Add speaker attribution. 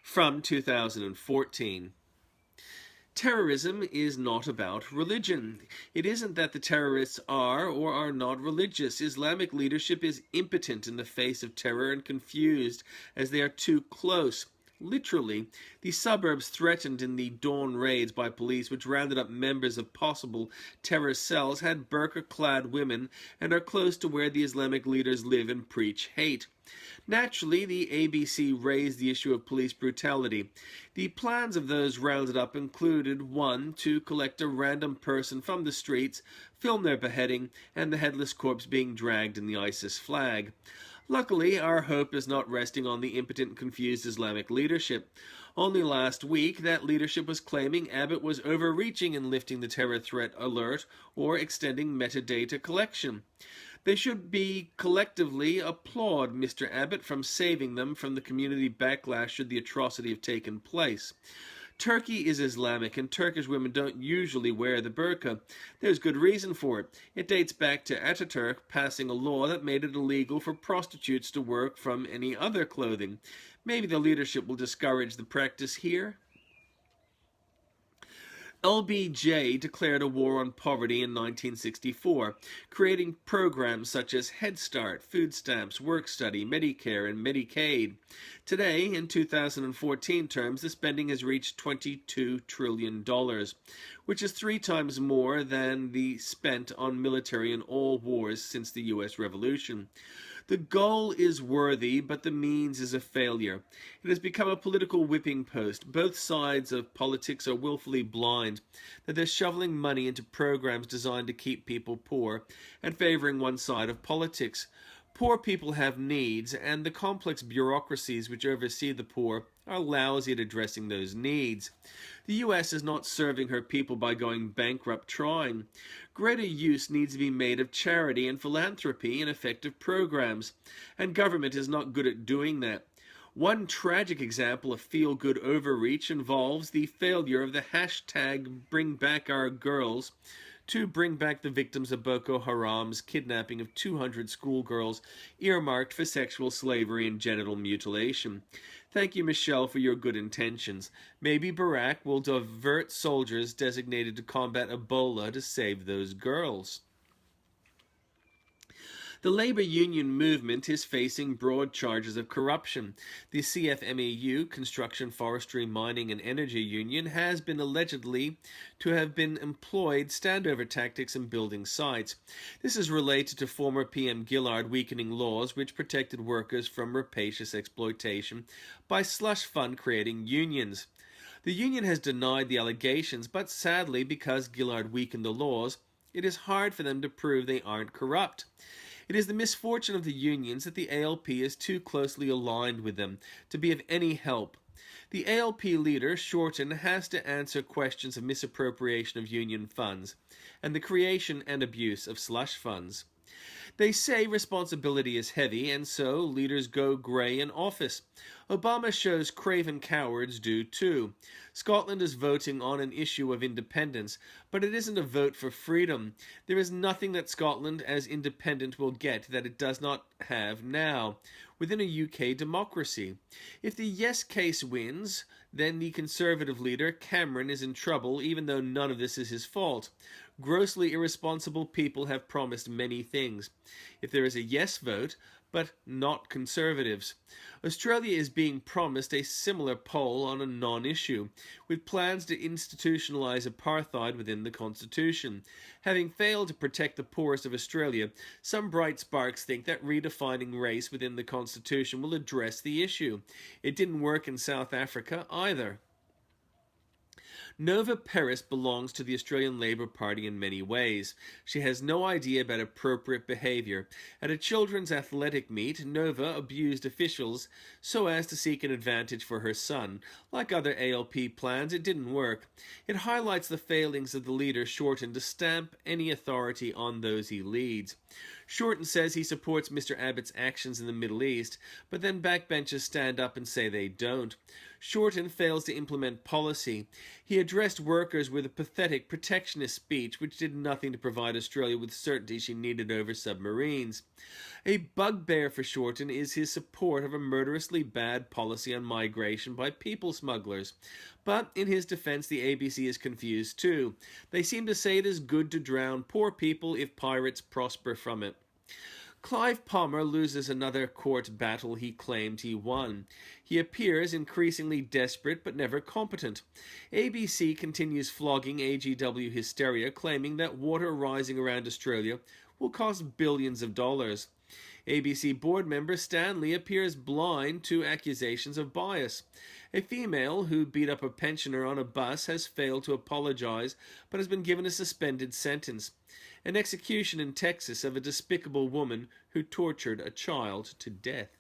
Speaker 1: from 2014. Terrorism is not about religion. It isn't that the terrorists are or are not religious. Islamic leadership is impotent in the face of terror and confused as they are too close. Literally, the suburbs threatened in the dawn raids by police, which rounded up members of possible terror cells, had burqa-clad women and are close to where the Islamic leaders live and preach hate. Naturally, the ABC raised the issue of police brutality. The plans of those rounded up included 1. To collect a random person from the streets, film their beheading, and the headless corpse being dragged in the ISIS flag. Luckily, our hope is not resting on the impotent, confused Islamic leadership. Only last week, that leadership was claiming Abbott was overreaching in lifting the terror threat alert or extending metadata collection. They should be collectively applaud Mr Abbott from saving them from the community backlash should the atrocity have taken place. Turkey is Islamic, and Turkish women don't usually wear the burqa. There's good reason for it. It dates back to Ataturk passing a law that made it illegal for prostitutes to work from any other clothing. Maybe the leadership will discourage the practice here. LBJ declared a war on poverty in 1964, creating programs such as Head Start, food stamps, work study, Medicare, and Medicaid. Today, in 2014 terms, the spending has reached $22 trillion, which is 3 times more than the spent on military in all wars since the U.S. Revolution. The goal is worthy, but the means is a failure. It has become a political whipping post. Both sides of politics are willfully blind, that they're shoveling money into programs designed to keep people poor and favoring one side of politics. Poor people have needs, and the complex bureaucracies which oversee the poor are lousy at addressing those needs. The U.S. is not serving her people by going bankrupt trying. Greater use needs to be made of charity and philanthropy in effective programs, and government is not good at doing that. One tragic example of feel-good overreach involves the failure of the hashtag #BringBackOurGirls to bring back the victims of Boko Haram's kidnapping of 200 schoolgirls earmarked for sexual slavery and genital mutilation. Thank you, Michelle, for your good intentions. Maybe Barack will divert soldiers designated to combat Ebola to save those girls. The labor union movement is facing broad charges of corruption. The CFMEU, Construction, Forestry, Mining and Energy Union, has been allegedly to have been employed standover tactics in building sites. This is related to former PM Gillard weakening laws which protected workers from rapacious exploitation by slush fund creating unions. The union has denied the allegations, but sadly, because Gillard weakened the laws, it is hard for them to prove they aren't corrupt. It is the misfortune of the unions that the ALP is too closely aligned with them to be of any help. The ALP leader, Shorten, has to answer questions of misappropriation of union funds and the creation and abuse of slush funds. They say responsibility is heavy, and so leaders go grey in office. Obama shows craven cowards do too. Scotland is voting on an issue of independence, but it isn't a vote for freedom. There is nothing that Scotland as independent will get that it does not have now within a UK democracy. If the yes case wins, then the Conservative leader, Cameron, is in trouble, even though none of this is his fault. Grossly irresponsible people have promised many things. If there is a yes vote, but not Conservatives. Australia is being promised a similar poll on a non-issue, with plans to institutionalise apartheid within the Constitution. Having failed to protect the poorest of Australia, some bright sparks think that redefining race within the Constitution will address the issue. It didn't work in South Africa either. Nova Peris belongs to the Australian Labor Party in many ways. She has no idea about appropriate behaviour. At a children's athletic meet, Nova abused officials so as to seek an advantage for her son. Like other ALP plans, it didn't work. It highlights the failings of the leader Shorten to stamp any authority on those he leads. Shorten says he supports Mr Abbott's actions in the Middle East, but then backbenchers stand up and say they don't. Shorten fails to implement policy. He addressed workers with a pathetic protectionist speech which did nothing to provide Australia with certainty she needed over submarines. A bugbear for Shorten is his support of a murderously bad policy on migration by people smugglers. But in his defense, the ABC is confused too. They seem to say it is good to drown poor people if pirates prosper from it. Clive Palmer loses another court battle he claimed he won. He appears increasingly desperate but never competent. ABC continues flogging AGW hysteria, claiming that water rising around Australia will cost billions of dollars. ABC board member Stanley appears blind to accusations of bias. A female who beat up a pensioner on a bus has failed to apologize but has been given a suspended sentence. An execution in Texas of a despicable woman who tortured a child to death.